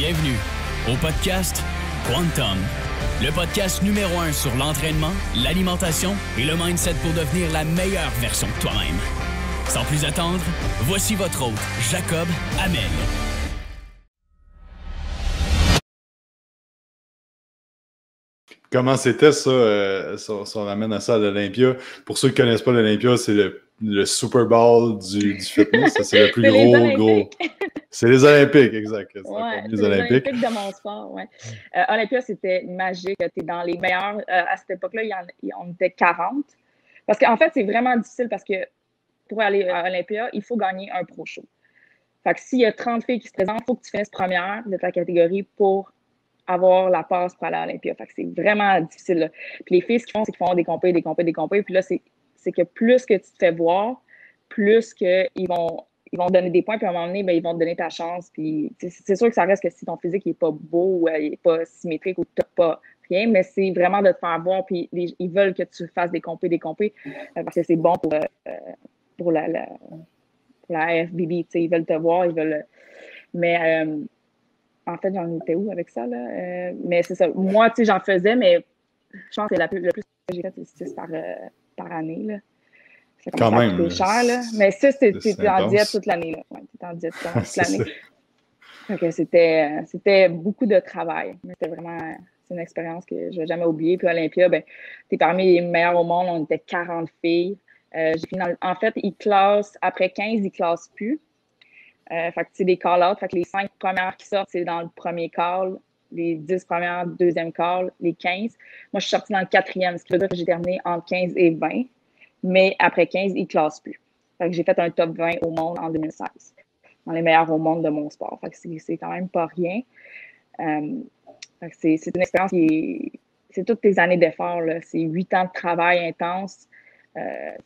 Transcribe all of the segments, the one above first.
Bienvenue au podcast Quantum, le podcast numéro 1 sur l'entraînement, l'alimentation et le mindset pour devenir la meilleure version de toi-même. Sans plus attendre, voici votre hôte, Jacob Hamel. Comment c'était ça, si on ramène à ça à l'Olympia? Pour ceux qui ne connaissent pas l'Olympia, c'est le Super Bowl du fitness. Ça, c'est le plus gros. C'est les Olympiques, exact. Ouais, c'est les Olympiques de mon sport, ouais. Olympia, c'était magique. Tu es dans les meilleurs. À cette époque-là, on était 40. Parce qu'en fait, c'est vraiment difficile parce que pour aller à Olympia, il faut gagner un pro show. Fait que s'il y a 30 filles qui se présentent, il faut que tu fasses première de ta catégorie pour avoir la passe pour aller à Olympia. Fait que c'est vraiment difficile, là. Puis les filles, ce qu'ils font, c'est qu'ils font des compés. Puis là, c'est que plus que tu te fais voir, plus qu'ils vont donner des points, puis à un moment donné, ils vont te donner ta chance. Puis c'est sûr que ça reste que si ton physique n'est pas beau, il n'est pas symétrique ou tu n'as pas rien, mais c'est vraiment de te faire voir. Puis ils veulent que tu fasses des compés, parce que c'est bon pour la FBB. Ils veulent te voir, Mais en fait, j'en étais où avec ça, là? Mais c'est ça. Moi, j'en faisais, mais je pense que le plus que j'ai fait, c'est 6 par année, là. C'est quand même coûté cher, là. Mais ça, c'était en diète toute l'année, là. Ouais, t'étais en diète toute l'année. Donc, c'était beaucoup de travail. Mais c'est une expérience que je ne vais jamais oublier. Puis Olympia, t'es parmi les meilleurs au monde. On était 40 filles. En fait, ils classent, après 15, ils classent plus. Fait que c'est des call-outs. Fait que les 5 premières qui sortent, c'est dans le premier call. Les 10 premières, deuxième call. Les 15. Moi, je suis sortie dans le 4e, ce qui veut dire que j'ai terminé entre 15 et 20. Mais après 15, ils ne classent plus. Fait que j'ai fait un top 20 au monde en 2016. Dans les meilleurs au monde de mon sport. Fait que c'est quand même pas rien. Fait que c'est une expérience c'est toutes tes années d'effort, là. C'est 8 ans de travail intense.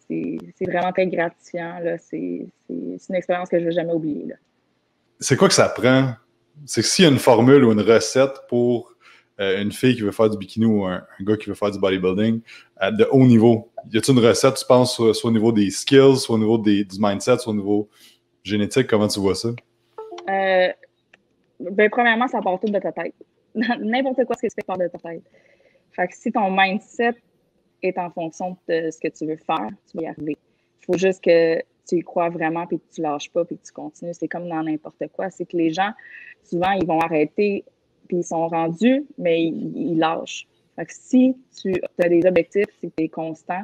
C'est vraiment très gratifiant, là. C'est une expérience que je ne vais jamais oublier, là. C'est quoi que ça prend? C'est que s'il y a une formule ou une recette pour une fille qui veut faire du bikini ou un gars qui veut faire du bodybuilding de haut niveau, y a-t-il une recette, tu penses, soit au niveau des skills, soit au niveau du mindset, soit au niveau génétique? Comment tu vois ça? Premièrement, ça part tout de ta tête. N'importe quoi, ce que tu fais part de ta tête. Fait que si ton mindset est en fonction de ce que tu veux faire, tu vas y arriver. Il faut juste que tu y crois vraiment, puis que tu lâches pas, puis que tu continues. C'est comme dans n'importe quoi. C'est que les gens, souvent, ils vont arrêter, puis ils sont rendus, mais ils lâchent. Fait que si tu as des objectifs, si tu es constant,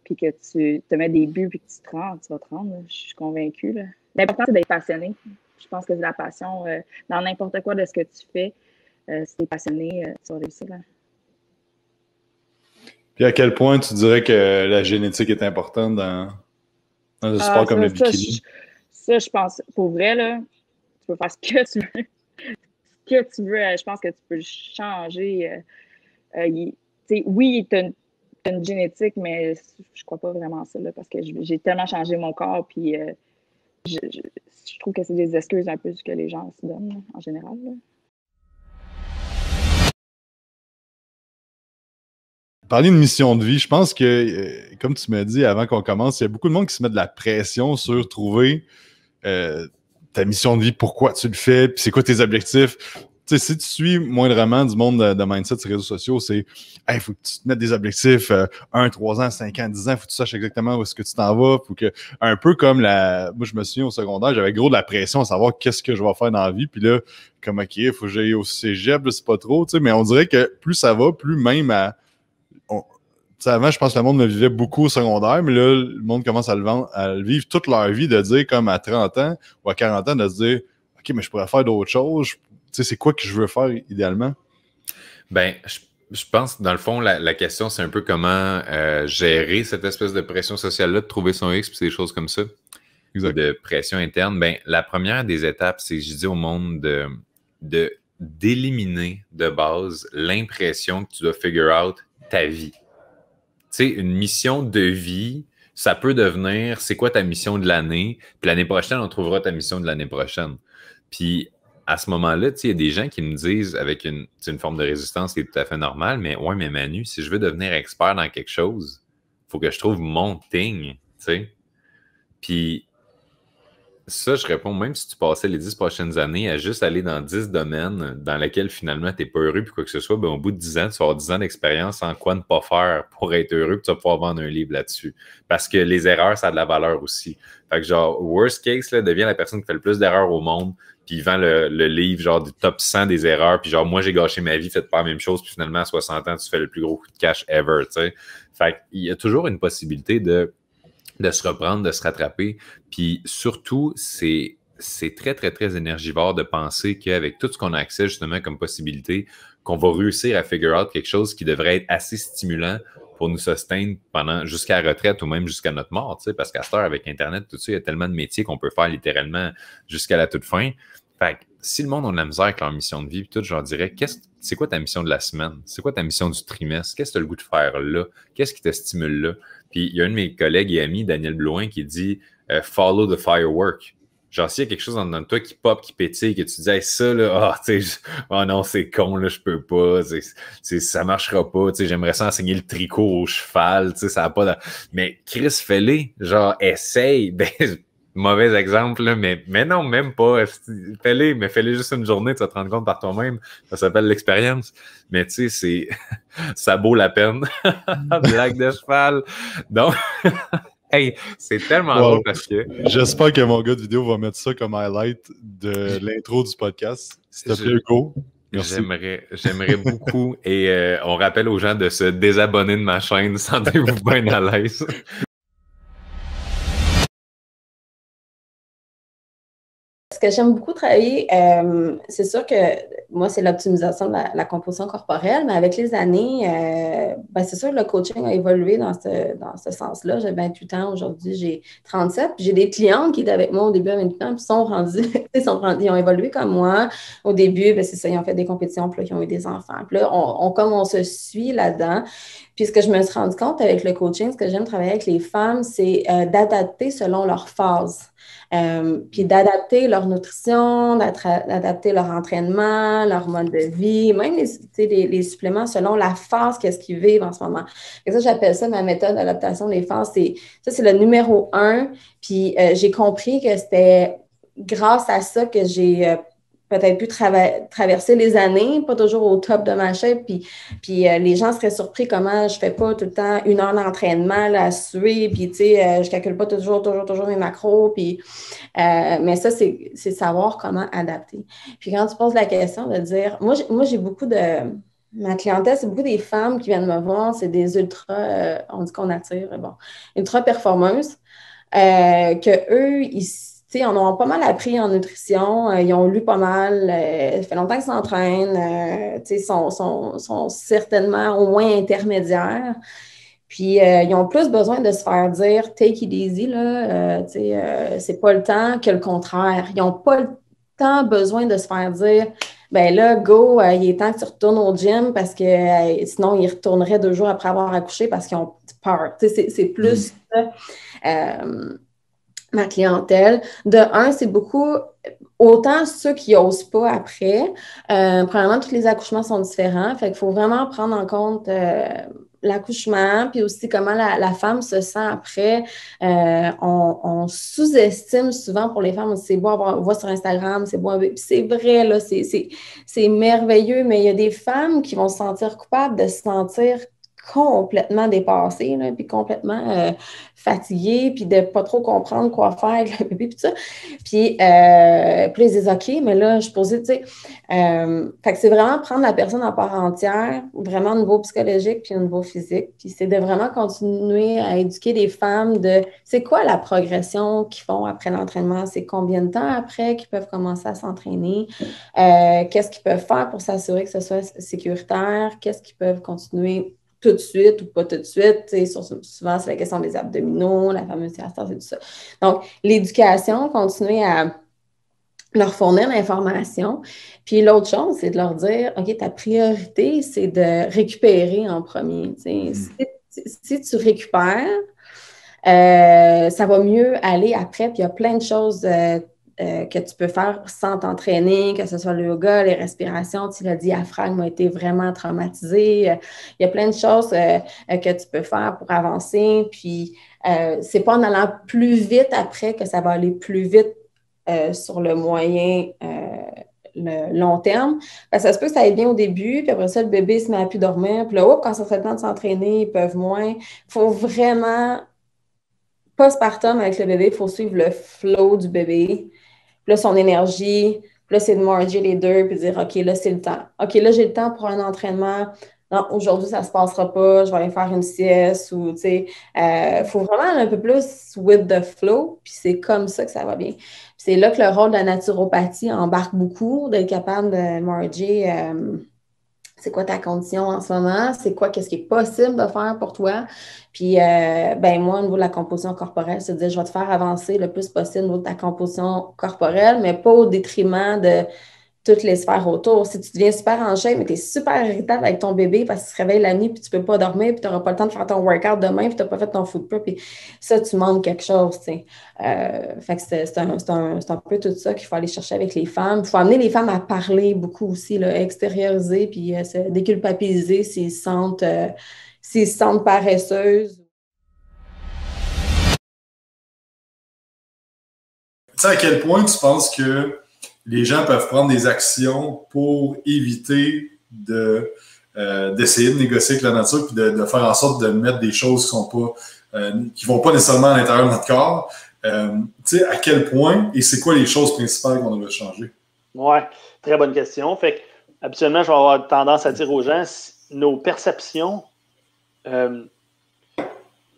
puis que tu te mets des buts, puis que tu vas te rendre. Je suis convaincue, là. L'important, c'est d'être passionné. Je pense que c'est la passion. Dans n'importe quoi de ce que tu fais, si tu es passionné, tu vas réussir, là. Puis à quel point tu dirais que la génétique est importante dans un sport comme le bikini? Je pense, pour vrai, là, tu peux faire ce que tu veux. Ce que tu veux, je pense que tu peux le changer. Oui, tu as une génétique, mais je crois pas vraiment ça, là, parce que j'ai tellement changé mon corps, puis je trouve que c'est des excuses un peu ce que les gens se donnent, là, en général, là. Parler de mission de vie, je pense que, comme tu m'as dit avant qu'on commence, il y a beaucoup de monde qui se met de la pression sur trouver ta mission de vie, pourquoi tu le fais, puis c'est quoi tes objectifs. Tu sais, si tu suis moindrement du monde de mindset sur les réseaux sociaux, c'est il faut que tu te mettes des objectifs 1, 3 ans, 5 ans, 10 ans, il faut que tu saches exactement où est-ce que tu t'en vas. Faut que, un peu comme moi, je me souviens au secondaire, j'avais gros de la pression à savoir qu'est-ce que je vais faire dans la vie. Puis là, comme OK, il faut que j'aille au cégep, c'est pas trop, tu sais, mais on dirait que plus ça va, plus même avant, je pense que le monde le vivait beaucoup au secondaire, mais là, le monde commence à le vivre toute leur vie, de dire comme à 30 ans ou à 40 ans, de se dire OK, mais je pourrais faire d'autres choses. Tu sais, c'est quoi que je veux faire idéalement? Je pense que dans le fond, la question, c'est un peu comment gérer cette espèce de pression sociale-là, de trouver son X, puis des choses comme ça. Exact. De pression interne. La première des étapes, c'est, je dis au monde, d'éliminer de base l'impression que tu dois figure out ta vie. Tu sais, une mission de vie, ça peut devenir c'est quoi ta mission de l'année, puis l'année prochaine, on trouvera ta mission de l'année prochaine. Puis à ce moment-là, il y a des gens qui me disent avec une forme de résistance qui est tout à fait normale, mais Manu, si je veux devenir expert dans quelque chose, il faut que je trouve mon thing, tu sais. Puis Ça, je réponds, même si tu passais les 10 prochaines années à juste aller dans 10 domaines dans lesquels finalement tu n'es pas heureux puis quoi que ce soit, ben, au bout de 10 ans, tu vas avoir 10 ans d'expérience en quoi ne pas faire pour être heureux puis tu vas pouvoir vendre un livre là-dessus. Parce que les erreurs, ça a de la valeur aussi. Fait que genre, worst case, là, devient la personne qui fait le plus d'erreurs au monde puis il vend le livre genre du top 100 des erreurs puis genre, moi, j'ai gâché ma vie, faites pas la même chose puis finalement, à 60 ans, tu fais le plus gros coup de cash ever, tu sais. Fait qu'il y a toujours une possibilité de se reprendre, de se rattraper. Puis surtout, c'est très, très, très énergivore de penser qu'avec tout ce qu'on a accès justement comme possibilité, qu'on va réussir à figure out quelque chose qui devrait être assez stimulant pour nous sustain pendant jusqu'à la retraite ou même jusqu'à notre mort, tu sais, parce qu'à cette heure, avec Internet, tout ça, il y a tellement de métiers qu'on peut faire littéralement jusqu'à la toute fin. Fait que si le monde a de la misère avec leur mission de vie, puis tout, je leur dirais, c'est quoi ta mission de la semaine? C'est quoi ta mission du trimestre? Qu'est-ce que tu as le goût de faire là? Qu'est-ce qui te stimule là? Puis il y a un de mes collègues et amis, Daniel Blouin, qui dit follow the firework. Genre, s'il y a quelque chose dans toi qui pop, qui pétille, que tu dis hey, ça, là, tu sais, oh non, c'est con, là, je peux pas, ça marchera pas, tu sais, j'aimerais ça enseigner le tricot au cheval, tu sais, ça n'a pas de... Mais Chris, fais-le, genre, essaye. Ben, mauvais exemple, là, mais non, même pas. Fais-le, mais fais-le juste une journée, tu vas te rendre compte par toi-même. Ça s'appelle l'expérience. Mais tu sais, ça vaut la peine. Blague de cheval. Donc, hey, c'est tellement drôle parce que... J'espère que mon gars de vidéo va mettre ça comme highlight de l'intro du podcast. S'il te plaît, Hugo. Merci. J'aimerais beaucoup. Et on rappelle aux gens de se désabonner de ma chaîne. Sentez-vous bien à l'aise. Ce que j'aime beaucoup travailler, c'est sûr que moi, c'est l'optimisation de la composition corporelle, mais avec les années, c'est sûr que le coaching a évolué dans ce sens-là. J'ai 28 ans, aujourd'hui, j'ai 37. Puis j'ai des clientes qui étaient avec moi au début à 28 ans, puis ils ont évolué comme moi. Au début, c'est ça, ils ont fait des compétitions, puis là, ils ont eu des enfants. Puis là, comme on se suit là-dedans. Puis ce que je me suis rendu compte avec le coaching, ce que j'aime travailler avec les femmes, c'est d'adapter selon leur phase. Puis d'adapter leur nutrition, d'adapter leur entraînement, leur mode de vie, même les suppléments selon la phase qu'est-ce qu'ils vivent en ce moment. Et ça, j'appelle ça ma méthode d'adaptation des phases. C'est le numéro 1. Puis j'ai compris que c'était grâce à ça que j'ai peut-être pu traverser les années, pas toujours au top de ma shape, puis les gens seraient surpris comment je fais pas tout le temps 1 heure d'entraînement là, à suer, puis tu sais, je calcule pas toujours mes macros, puis mais ça, c'est savoir comment adapter. Puis quand tu poses la question de dire, moi j'ai beaucoup de... Ma clientèle, c'est beaucoup des femmes qui viennent me voir, c'est des ultra, on dit qu'on attire, ultra performeuses, que eux, ils ont pas mal appris en nutrition, ils ont lu pas mal, ça fait longtemps qu'ils s'entraînent, sont certainement au moins intermédiaires. Puis, ils ont plus besoin de se faire dire « take it easy », là, c'est pas le temps que le contraire. Ils n'ont pas le temps besoin de se faire dire « ben là, go, il est temps que tu retournes au gym parce que sinon, ils retourneraient 2 jours après avoir accouché parce qu'ils ont peur. » C'est plus ça. Ma clientèle. De un, c'est beaucoup, autant ceux qui n'osent pas après. Premièrement, tous les accouchements sont différents. Fait qu'il faut vraiment prendre en compte l'accouchement, puis aussi comment la femme se sent après. On sous-estime souvent pour les femmes, c'est beau on voit sur Instagram, c'est beau, c'est vrai, là, c'est merveilleux, mais il y a des femmes qui vont se sentir coupables de se sentir complètement dépassée, là, puis complètement fatiguée, puis de ne pas trop comprendre quoi faire avec le bébé, puis tout ça. Puis ils disent « OK, mais là, je posais, tu sais... » fait que c'est vraiment prendre la personne en part entière, vraiment au niveau psychologique puis au niveau physique. Puis c'est de vraiment continuer à éduquer les femmes de c'est quoi la progression qu'ils font après l'entraînement, c'est combien de temps après qu'ils peuvent commencer à s'entraîner, qu'est-ce qu'ils peuvent faire pour s'assurer que ce soit sécuritaire, qu'est-ce qu'ils peuvent continuer tout de suite ou pas tout de suite. Souvent, c'est la question des abdominaux, la fameuse diastase et tout ça. Donc, l'éducation, continuer à leur fournir l'information. Puis l'autre chose, c'est de leur dire, OK, ta priorité, c'est de récupérer en premier. Si tu récupères, ça va mieux aller après. Puis il y a plein de choses que tu peux faire sans t'entraîner, que ce soit le yoga, les respirations. Le diaphragme a été vraiment traumatisé. Il y a plein de choses que tu peux faire pour avancer. Puis, c'est pas en allant plus vite après que ça va aller plus vite sur le moyen, le long terme. Ça se peut que ça aille bien au début, puis après ça, le bébé se met à plus dormir. Puis là, quand ça serait le temps de s'entraîner, ils peuvent moins. Il faut vraiment, postpartum avec le bébé, il faut suivre le flow du bébé. Puis là, son énergie. Puis là, c'est de merger les deux, puis dire, OK, là, c'est le temps. OK, là, j'ai le temps pour un entraînement. Non, aujourd'hui, ça ne se passera pas, je vais aller faire une sieste ou, tu sais, faut vraiment aller un peu plus with the flow, puis c'est comme ça que ça va bien. Puis c'est là que le rôle de la naturopathie embarque beaucoup, d'être capable de merger c'est quoi ta condition en ce moment, c'est quoi, qu'est-ce qui est possible de faire pour toi. Puis, moi, au niveau de la composition corporelle, c'est de dire, je vais te faire avancer le plus possible au niveau de ta composition corporelle, mais pas au détriment de toutes les sphères autour. Si tu deviens super en shape, mais tu es super irritable avec ton bébé parce qu'il se réveille la nuit puis tu peux pas dormir puis tu n'auras pas le temps de faire ton workout demain puis tu n'as pas fait ton food prep puis ça, tu manques quelque chose, tu sais. Fait que c'est un peu tout ça qu'il faut aller chercher avec les femmes. Il faut amener les femmes à parler beaucoup aussi, là, extérioriser puis se déculpabiliser s'ils se sentent paresseuses. Tu sais, à quel point tu penses que les gens peuvent prendre des actions pour éviter d'essayer de négocier avec la nature puis de faire en sorte de mettre des choses qui vont pas nécessairement à l'intérieur de notre corps. Tu sais, à quel point et c'est quoi les choses principales qu'on devrait changer? Oui, très bonne question. Fait que, habituellement, je vais avoir tendance à dire aux gens, nos perceptions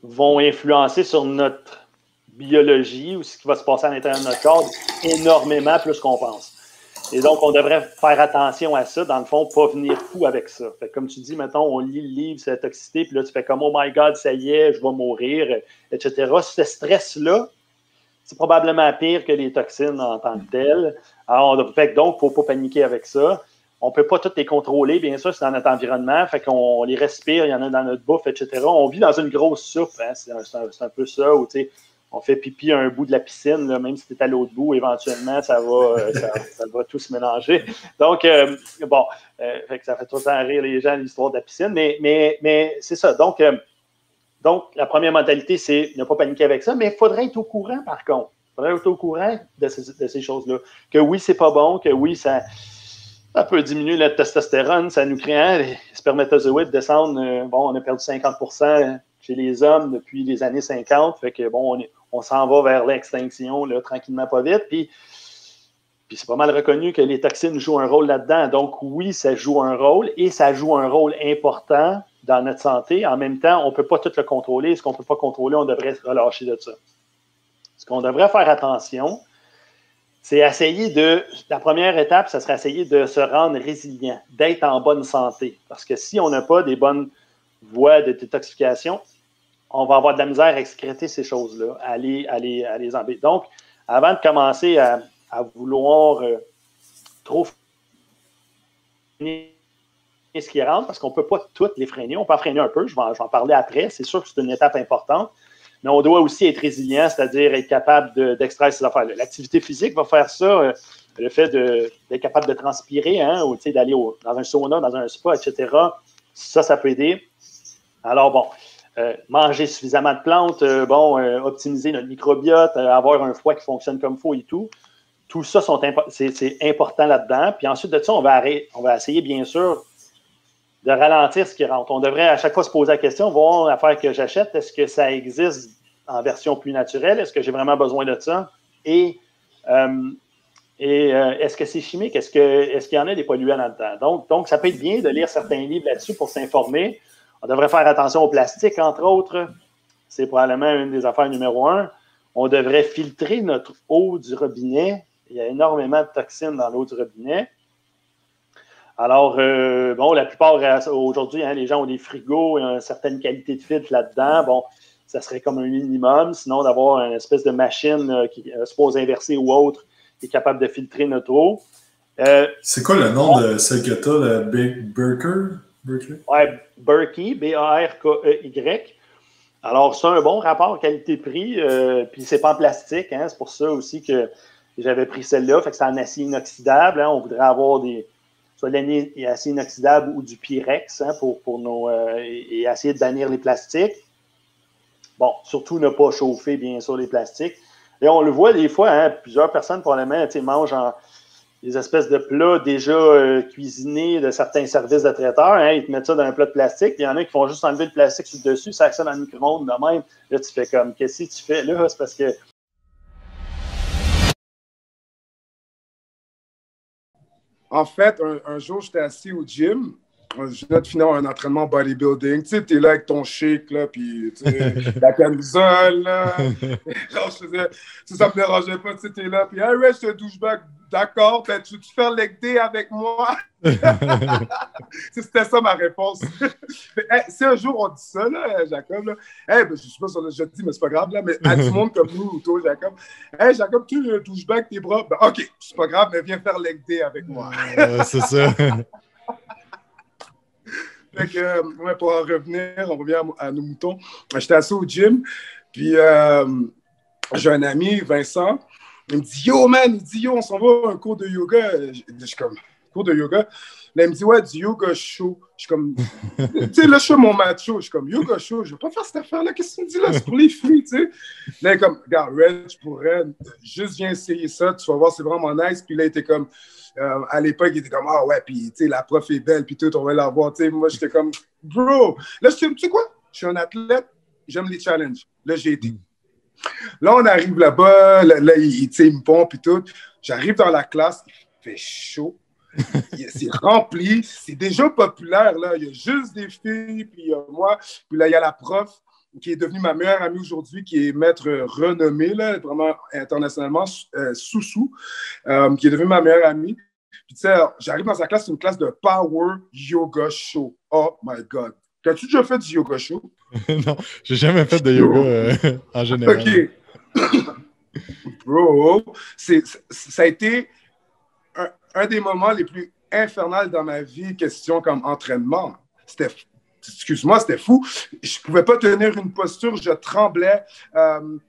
vont influencer sur notre biologie ou ce qui va se passer à l'intérieur de notre corps énormément plus qu'on pense. Et donc, on devrait faire attention à ça, dans le fond, pas venir fou avec ça. Fait que comme tu dis, mettons, on lit le livre sur la toxicité, puis là, tu fais comme « Oh my God, ça y est, je vais mourir », etc. Ce stress-là, c'est probablement pire que les toxines en tant que telles. Alors, donc, il ne faut pas paniquer avec ça. On ne peut pas toutes les contrôler, bien sûr, c'est dans notre environnement. Fait qu'on les respire, il y en a dans notre bouffe, etc. On vit dans une grosse soupe, hein, c'est un peu ça, où, tu sais, on fait pipi à un bout de la piscine, là, même si tu es à l'autre bout, éventuellement, ça va tout se mélanger. Donc, fait que ça fait tout le temps rire les gens l'histoire de la piscine, mais c'est ça. Donc, la première mentalité, c'est ne pas paniquer avec ça, mais il faudrait être au courant, par contre. Il faudrait être au courant de ces choses-là. Que oui, c'est pas bon, que oui, ça peut diminuer notre testostérone, ça nous crée les spermatozoïdes descendent. On a perdu 50% chez les hommes depuis les années 50. Fait que, on s'en va vers l'extinction, là, tranquillement, pas vite. Puis c'est pas mal reconnu que les toxines jouent un rôle là-dedans. Donc, oui, ça joue un rôle et ça joue un rôle important dans notre santé. En même temps, on ne peut pas tout le contrôler. Ce qu'on ne peut pas contrôler, on devrait se relâcher de ça. Ce qu'on devrait faire attention, c'est la première étape, ça serait essayer de se rendre résilient, d'être en bonne santé. Parce que si on n'a pas des bonnes voies de détoxification, on va avoir de la misère à excréter ces choses-là, à les embêter. Donc, avant de commencer à vouloir trop freiner ce qui rentre, parce qu'on ne peut pas toutes les freiner, on peut en freiner un peu, je vais en parler après, c'est sûr que c'est une étape importante, mais on doit aussi être résilient, c'est-à-dire être capable d'extraire ces affaires-là. L'activité physique va faire ça, le fait d'être capable de transpirer, hein, ou d'aller dans un sauna, dans un spa, etc., ça peut aider. Alors, manger suffisamment de plantes, optimiser notre microbiote, avoir un foie qui fonctionne comme il faut et tout. Tout ça, c'est important là-dedans. Puis ensuite de ça, on va essayer, bien sûr, de ralentir ce qui rentre. On devrait à chaque fois se poser la question, voir l'affaire que j'achète, est-ce que ça existe en version plus naturelle? Est-ce que j'ai vraiment besoin de ça? Et est-ce que c'est chimique? Est-ce qu'il y en a des polluants là-dedans? Donc, ça peut être bien de lire certains livres là-dessus pour s'informer. On devrait faire attention au plastique, entre autres. C'est probablement une des affaires numéro 1. On devrait filtrer notre eau du robinet. Il y a énormément de toxines dans l'eau du robinet. Alors, la plupart, aujourd'hui, hein, les gens ont des frigos, une certaine qualité de filtre là-dedans. Ça serait comme un minimum. Sinon, d'avoir une espèce de machine qui suppose inverser ou autre, qui est capable de filtrer notre eau. C'est quoi le nom de celle que tu as, le Big Berkey? Oui, Berkey, B-A-R-K-E-Y. Alors, c'est un bon rapport qualité-prix, puis c'est pas en plastique, hein, c'est pour ça aussi que j'avais pris celle-là, fait que c'est en acier inoxydable, hein, on voudrait avoir soit de l'acier inoxydable ou du Pyrex, hein, pour nos et essayer de bannir les plastiques. Bon, surtout ne pas chauffer, bien sûr, les plastiques. Et on le voit des fois, hein, plusieurs personnes probablement mangent des espèces de plats déjà cuisinés de certains services de traiteurs. Hein, ils te mettent ça dans un plat de plastique. Il y en a qui font juste enlever le plastique sur le dessus, ça accède dans le micro-ondes de même. Là, tu fais comme, qu'est-ce que tu fais là? C'est parce que... En fait, un jour, j'étais assis au gym. Je venais de finir un entraînement bodybuilding. Tu sais, t'es là avec ton shake, là, puis tu sais, la camisole, là. Genre, ça me dérangeait pas, tu sais, t'es là, puis hey, ouais, je te douchebag. D'accord, ben, tu veux faire leg day avec moi? C'était ça ma réponse. Mais, hey, si un jour on dit ça, là, Jacob, là, hey, ben, je sais pas si on l'a déjà dit, mais c'est pas grave, là, mais à du monde comme nous, ou toi, Jacob, hey, Jacob, tu veux douchebag tes bras? Ben, OK, c'est pas grave, mais viens faire leg day avec moi. C'est ça. Fait que, ouais, pour en revenir, on revient à nos moutons. J'étais assis au gym, puis j'ai un ami, Vincent, il me dit « Yo, man! » Il dit « Yo, on s'en va à un cours de yoga. » Je suis comme « Cours de yoga? » Là, il me dit « Ouais, du yoga show. » Je suis comme « Tu sais, là, je suis mon macho. » Je suis comme « Yoga show, je ne vais pas faire cette affaire-là. Qu'est-ce que tu me dis là? C'est pour les filles, tu sais. » Là, il est comme « Regarde, Red, je pourrais juste viens essayer ça. Tu vas voir, c'est vraiment nice. » Puis là, il était comme... à l'époque, il était comme, ah ouais, puis tu sais, la prof est belle, puis tout, on va la voir. Tu sais, moi, j'étais comme, bro, là, tu sais quoi? Je suis un athlète, j'aime les challenges. Là, j'ai été. Là, on arrive là-bas, là il me pompe, puis tout. J'arrive dans la classe, il fait chaud. C'est rempli, c'est déjà populaire, là. Il y a juste des filles, puis moi. Puis là, il y a la prof qui est devenue ma meilleure amie aujourd'hui, qui est maître renommée, là, vraiment internationalement, Soussou, qui est devenue ma meilleure amie. Puis, tu sais, j'arrive dans sa classe, c'est une classe de Power Yoga Show. Oh my God. As-tu déjà fait du yoga show? Non, j'ai jamais fait de yoga en général. OK. Bro, ça a été un des moments les plus infernales dans ma vie, question comme entraînement. Excuse-moi, c'était fou. Je ne pouvais pas tenir une posture, je tremblais,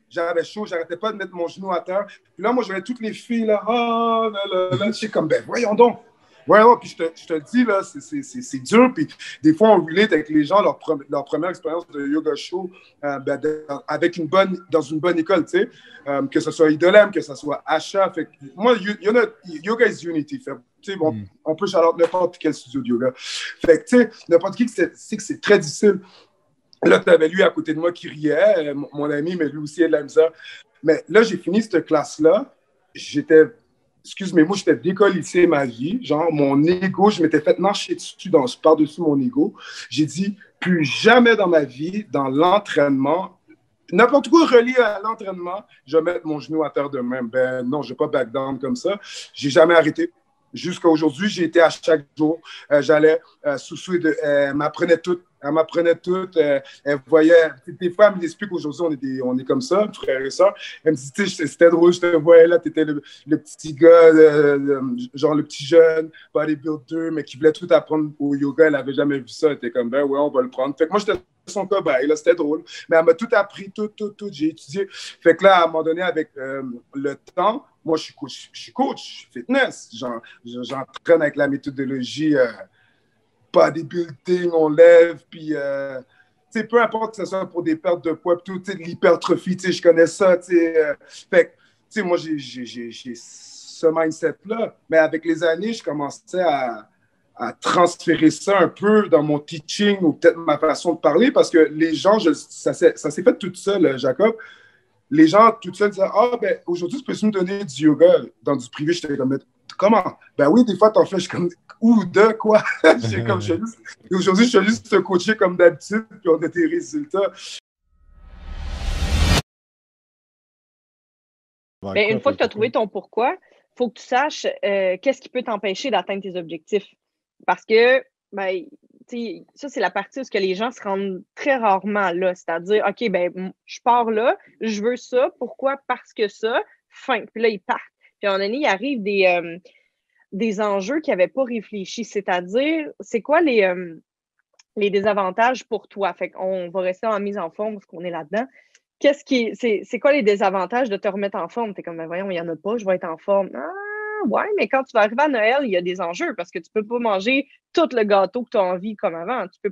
j'avais chaud, j'arrêtais pas de mettre mon genou à terre. Puis là, moi, j'avais toutes les filles là, oh, là, je suis comme, ben voyons donc. Voyons, puis je te le dis, là, c'est dur. Puis des fois, on relate avec les gens leur première expérience de yoga show dans une bonne école, tu sais, que ce soit Idolem, que ce soit Asha. Fait que, moi, yoga is unity. Fait, bon, on peut charlotte n'importe quel studio de yoga. Fait que, tu sais, n'importe qui sait que c'est très difficile. Là, tu avais lui à côté de moi qui riait, mon ami, mais lui aussi, il a de la misère. Mais là, j'ai fini cette classe-là. Moi, j'étais décollissé ma vie. Genre, mon ego, je m'étais fait marcher dessus, par-dessus mon ego. J'ai dit, plus jamais dans ma vie, dans l'entraînement, n'importe quoi relié à l'entraînement, je vais mettre mon genou à terre de même. Ben non, je ne vais pas back down comme ça. J'ai jamais arrêté. Jusqu'à aujourd'hui, j'ai été à chaque jour. J'allais, Soussou, elle m'apprenait tout. Elle voyait, des fois, elle m'explique qu'aujourd'hui, on est comme ça, frères et sœurs. Elle me dit, tu sais, c'était drôle, je te voyais là, tu étais le petit gars, genre le petit jeune, bodybuilder, mais qui voulait tout apprendre au yoga. Elle n'avait jamais vu ça. Elle était comme, ben ouais, on va le prendre. Fait que moi, j'étais son cobaye, là, c'était drôle. Mais elle m'a tout appris, tout. J'ai étudié. Fait que là, à un moment donné, avec le temps, moi, je suis coach fitness. J'entraîne avec la méthodologie bodybuilding, on lève, puis peu importe que ce soit pour des pertes de poids, tout, de l'hypertrophie, je connais ça. Fait que, moi, j'ai ce mindset-là. Mais avec les années, je commençais à transférer ça un peu dans mon teaching ou peut-être ma façon de parler parce que les gens, ça s'est fait tout seul, Jacob. Les gens tout seuls disaient, ben aujourd'hui, tu peux-tu me donner du yoga dans du privé? J'étais comme, comment? Ben oui, des fois, t'en fais, je suis comme, ou de quoi? Aujourd'hui, je suis juste te coacher comme d'habitude, puis on a des résultats. Ben, une fois que tu as trouvé ton pourquoi, il faut que tu saches qu'est-ce qui peut t'empêcher d'atteindre tes objectifs. Parce que, ben, ça, c'est la partie où les gens se rendent très rarement là. C'est-à-dire, OK, ben, je pars là, je veux ça. Pourquoi? Parce que ça. Fin. Puis là, ils partent. Puis à un moment donné, il arrive des enjeux qu'ils n'avaient pas réfléchi. C'est-à-dire, c'est quoi les désavantages pour toi? Fait qu'on va rester en mise en forme parce qu'on est là-dedans. C'est quoi les désavantages de te remettre en forme? T'es comme, ben voyons, il n'y en a pas, je vais être en forme. Ah Ouais, mais quand tu vas arriver à Noël, il y a des enjeux parce que tu peux pas manger tout le gâteau que tu as envie comme avant. Tu peux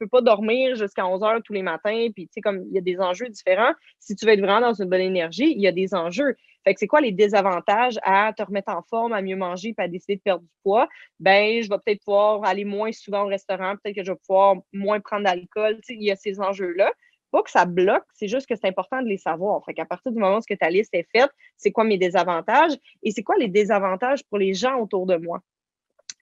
pas dormir jusqu'à 11 heures tous les matins. Puis, tu sais, comme il y a des enjeux différents. Si tu veux être vraiment dans une bonne énergie, il y a des enjeux. Fait que c'est quoi les désavantages à te remettre en forme, à mieux manger, puis à décider de perdre du poids? Ben, je vais peut-être pouvoir aller moins souvent au restaurant. Peut-être que je vais pouvoir moins prendre d'alcool. Tu sais, il y a ces enjeux-là. Pas que ça bloque, c'est juste que c'est important de les savoir. Fait qu'à partir du moment où ta liste est faite, c'est quoi mes désavantages et c'est quoi les désavantages pour les gens autour de moi?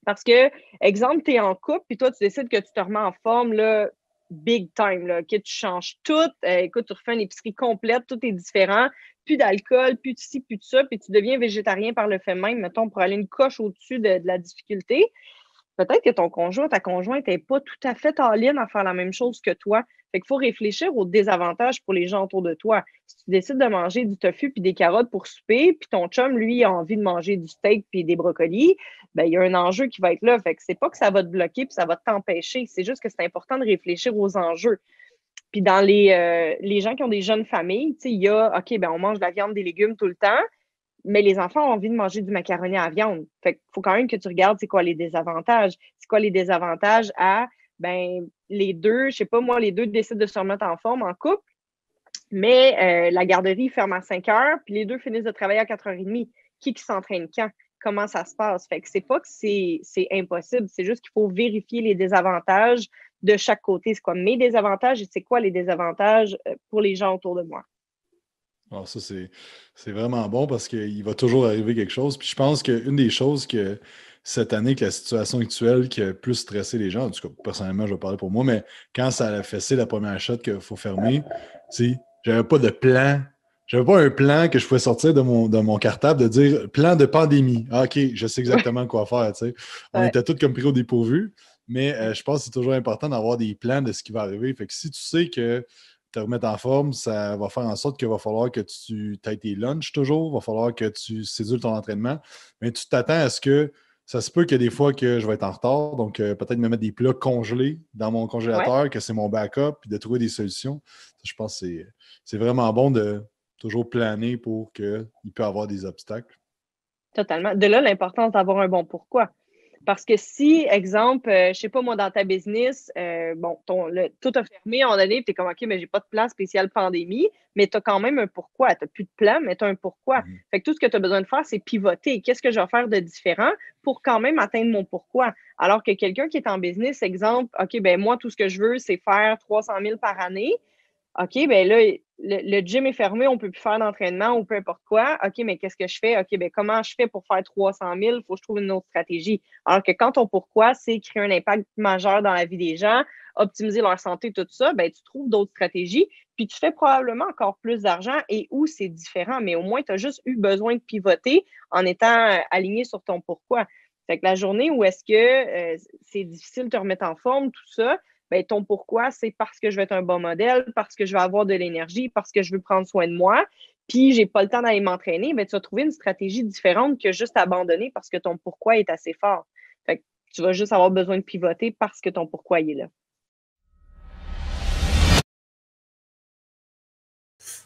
Parce que, exemple, tu es en couple, puis toi, tu décides que tu te remets en forme, là, big time, là, que tu changes tout. Écoute, tu refais une épicerie complète, tout est différent. Plus d'alcool, plus de ci, plus de ça, puis tu deviens végétarien par le fait même, mettons, pour aller une coche au-dessus de la difficulté. Peut-être que ton conjoint, ta conjointe n'est pas tout à fait all-in à faire la même chose que toi. Fait qu'il faut réfléchir aux désavantages pour les gens autour de toi. Si tu décides de manger du tofu puis des carottes pour souper, puis ton chum, lui, a envie de manger du steak puis des brocolis, ben il y a un enjeu qui va être là. Fait que c'est pas que ça va te bloquer puis ça va t'empêcher. C'est juste que c'est important de réfléchir aux enjeux. Puis dans les gens qui ont des jeunes familles, tu sais, il y a, OK, ben on mange de la viande, des légumes tout le temps, mais les enfants ont envie de manger du macaroni à la viande. Fait qu'il faut quand même que tu regardes c'est quoi les désavantages. C'est quoi les désavantages à, ben, les deux, je sais pas, moi, les deux décident de se remettre en forme en couple, mais la garderie ferme à 5 heures, puis les deux finissent de travailler à 4h30. Qui s'entraîne quand? Comment ça se passe? Fait que c'est pas que c'est impossible, c'est juste qu'il faut vérifier les désavantages de chaque côté. C'est quoi mes désavantages et c'est quoi les désavantages pour les gens autour de moi? Alors ça, c'est vraiment bon parce qu'il va toujours arriver quelque chose. Puis je pense qu'une des choses que cette année, que la situation actuelle qui a plus stressé les gens, en tout cas, personnellement, je vais parler pour moi, mais quand ça a fessé la première shot qu'il faut fermer, tu sais, j'avais pas de plan. J'avais pas un plan que je pouvais sortir de mon cartable de dire plan de pandémie. Ah, OK, je sais exactement quoi faire. Tu sais. On était tous comme pris au dépourvu, mais je pense que c'est toujours important d'avoir des plans de ce qui va arriver. Fait que si tu sais que te remettre en forme, ça va faire en sorte qu'il va falloir que tu aies tes lunchs toujours, il va falloir que tu sédules ton entraînement, mais tu t'attends à ce que ça se peut qu'il y a des fois que je vais être en retard, donc peut-être me mettre des plats congelés dans mon congélateur, que c'est mon backup, puis de trouver des solutions. Je pense que c'est vraiment bon de toujours planer pour qu'il peut y avoir des obstacles. Totalement. De là, l'importance d'avoir un bon pourquoi. Parce que si, exemple, je sais pas moi, dans ta business, bon, tout a fermé à un moment donné, tu es comme OK, mais j'ai pas de plan spécial pandémie, mais tu as quand même un pourquoi. Tu n'as plus de plan, mais tu as un pourquoi. Fait que tout ce que tu as besoin de faire, c'est pivoter. Qu'est-ce que je vais faire de différent pour quand même atteindre mon pourquoi? Alors que quelqu'un qui est en business, exemple, OK, ben moi, tout ce que je veux, c'est faire 300 000 par année. OK, ben là, le gym est fermé, on ne peut plus faire d'entraînement ou peu importe quoi. OK, mais qu'est-ce que je fais? OK, ben comment je fais pour faire 300 000? Il faut que je trouve une autre stratégie. Alors que quand ton pourquoi, c'est créer un impact majeur dans la vie des gens, optimiser leur santé, tout ça, ben tu trouves d'autres stratégies, puis tu fais probablement encore plus d'argent et où c'est différent, mais au moins, tu as juste eu besoin de pivoter en étant aligné sur ton pourquoi. Fait que la journée où est-ce que c'est difficile de te remettre en forme, tout ça, ben, ton pourquoi, c'est parce que je veux être un bon modèle, parce que je veux avoir de l'énergie, parce que je veux prendre soin de moi, puis j'ai pas le temps d'aller m'entraîner, ben, tu vas trouver une stratégie différente que juste abandonner parce que ton pourquoi est assez fort. Fait que tu vas juste avoir besoin de pivoter parce que ton pourquoi il est là.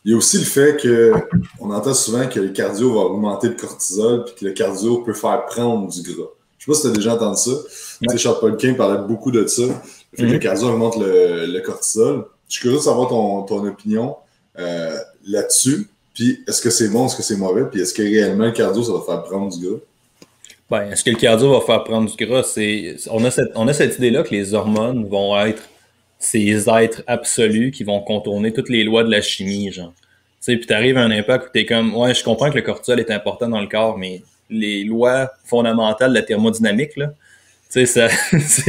Il y a aussi le fait qu'on entend souvent que le cardio va augmenter le cortisol puis que le cardio peut faire prendre du gras. Je sais pas si tu as déjà entendu ça. Tu sais, Charles King parlait beaucoup de ça. Le fait que le cardio augmente le cortisol. Je suis curieux de savoir ton opinion là-dessus. Puis, est-ce que c'est bon, est-ce que c'est mauvais? Puis, est-ce que réellement le cardio, ça va faire prendre du gras? Ben, est-ce que le cardio va faire prendre du gras? On a cette idée-là que les hormones vont être ces êtres absolus qui vont contourner toutes les lois de la chimie, genre. Tu sais, puis t'arrives à un impact où t'es comme, ouais, je comprends que le cortisol est important dans le corps, mais les lois fondamentales de la thermodynamique, là, tu sais,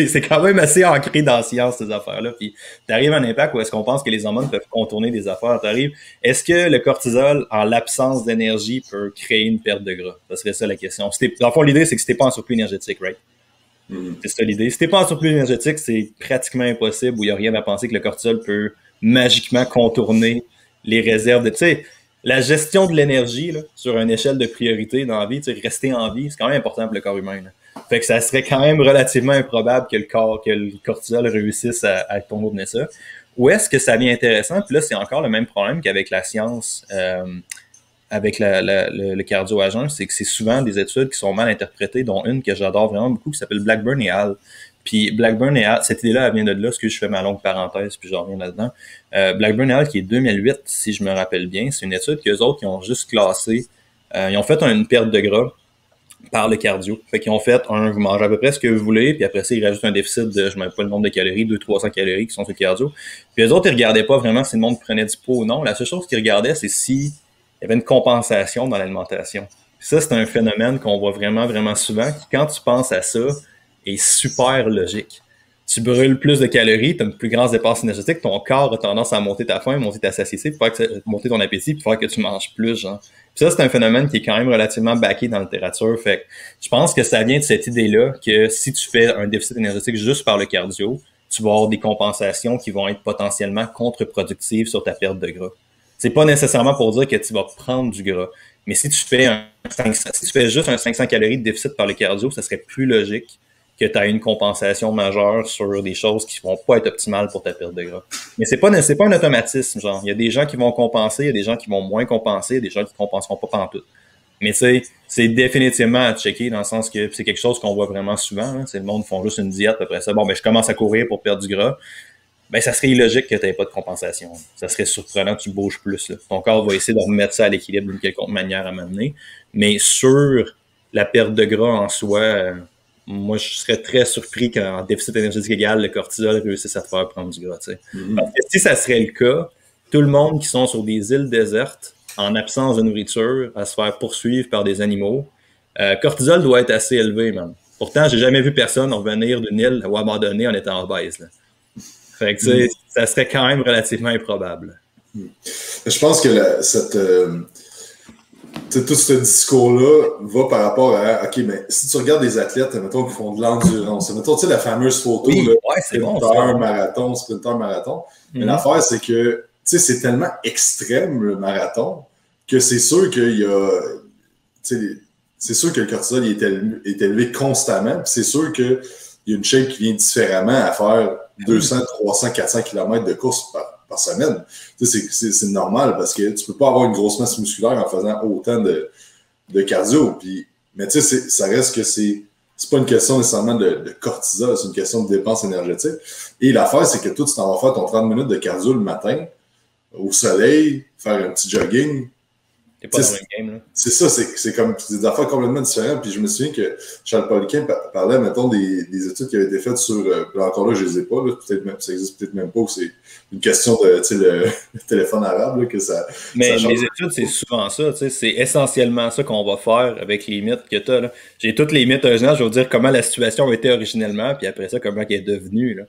c'est quand même assez ancré dans la science, ces affaires-là. Puis t'arrives à un impact où est-ce qu'on pense que les hormones peuvent contourner des affaires. Est-ce que le cortisol, en l'absence d'énergie, peut créer une perte de gras? Ça serait ça la question. Dans le fond, l'idée, c'est que si t'es pas en surplus énergétique, right? C'est ça l'idée. Si t'es pas en surplus énergétique, c'est pratiquement impossible où il n'y a rien à penser que le cortisol peut magiquement contourner les réserves de, tu sais, la gestion de l'énergie là, sur une échelle de priorité dans la vie, tu sais, rester en vie, c'est quand même important pour le corps humain. Là. Fait que ça serait quand même relativement improbable que le cortisol réussisse à contourner ça. Où est-ce que ça devient intéressant? Puis là, c'est encore le même problème qu'avec la science avec le cardio à jeun, c'est que c'est souvent des études qui sont mal interprétées, dont une que j'adore vraiment beaucoup, qui s'appelle Blackburn et Al. Puis Blackburn et Al, cette idée-là, elle vient de là, parce que je fais ma longue parenthèse, puis je reviens là-dedans. Blackburn et Al, qui est 2008, si je me rappelle bien, c'est une étude qu'eux autres, qui ont juste classé, ils ont fait une perte de gras par le cardio. Fait qu'ils ont fait vous mangez à peu près ce que vous voulez, puis après ça, ils rajoutent un déficit de, je ne me rappelle pas le nombre de calories, 200-300 calories qui sont sur le cardio. Puis eux autres, ils regardaient pas vraiment si le monde prenait du poids ou non. La seule chose qu'ils regardaient, c'est s'il y avait une compensation dans l'alimentation. Puis ça, c'est un phénomène qu'on voit vraiment, vraiment souvent, qui, quand tu penses à ça, est super logique. Tu brûles plus de calories, tu as une plus grande dépense énergétique, ton corps a tendance à monter ta faim, monter ta satiété, monter ton appétit, puis faire que tu manges plus, genre. Puis ça, c'est un phénomène qui est quand même relativement backé dans la littérature. Fait que je pense que ça vient de cette idée-là que si tu fais un déficit énergétique juste par le cardio, tu vas avoir des compensations qui vont être potentiellement contre-productives sur ta perte de gras. C'est pas nécessairement pour dire que tu vas prendre du gras. Mais si tu fais si tu fais juste un 500 calories de déficit par le cardio, ça serait plus logique que tu as une compensation majeure sur des choses qui vont pas être optimales pour ta perte de gras. Mais c'est pas un automatisme, genre. Il y a des gens qui vont compenser, il y a des gens qui vont moins compenser, il y a des gens qui compenseront pas pantoute. Mais tu sais, c'est définitivement à checker dans le sens que c'est quelque chose qu'on voit vraiment souvent. Hein. Le monde font juste une diète, après ça, bon, ben je commence à courir pour perdre du gras. Ben, ça serait illogique que tu n'aies pas de compensation. Ça serait surprenant que tu bouges plus. Là. Ton corps va essayer de remettre ça à l'équilibre d'une quelconque manière à m'amener. Mais sur la perte de gras en soi, moi, je serais très surpris qu'en déficit énergétique égal, le cortisol réussisse à te faire prendre du gras. Parce que si ça serait le cas, tout le monde qui sont sur des îles désertes, en absence de nourriture, à se faire poursuivre par des animaux, cortisol doit être assez élevé, même. Pourtant, j'ai jamais vu personne revenir d'une île ou abandonner en étant obèse. Là. Fait que, ça serait quand même relativement improbable. Je pense que tout ce discours-là va par rapport à, OK, mais si tu regardes des athlètes, mettons, qui font de l'endurance, mettons, tu sais, la fameuse photo, oui, là, ouais, sprinter marathon. Mais l'affaire, c'est que, tu sais, c'est tellement extrême, le marathon, que c'est sûr qu'il y a, tu sais, c'est sûr que le cortisol est élevé constamment, puis c'est sûr qu'il y a une shape qui vient différemment à faire 200, 300, 400 km de course par semaine. Tu sais, c'est normal parce que tu peux pas avoir une grosse masse musculaire en faisant autant de cardio. Puis, mais tu sais, ça reste que c'est pas une question nécessairement de cortisol, c'est une question de dépense énergétique. Et l'affaire, c'est que toi, tu t'en vas faire ton 30 minutes de cardio le matin, au soleil, faire un petit jogging. C'est pas dans le game, là. C'est ça, c'est comme des affaires complètement différentes. Puis je me souviens que Charles Poliquin parlait, mettons, des études qui avaient été faites sur. Encore là, je les ai pas, là, ça existe peut-être même pas, ou c'est une question de le téléphone arabe, là, que ça. Mais ça les études, c'est souvent ça, tu sais, c'est essentiellement ça qu'on va faire avec les mythes que tu as, là. J'ai toutes les mythes originales, je vais vous dire comment la situation était originellement, puis après ça, comment elle est devenue, là.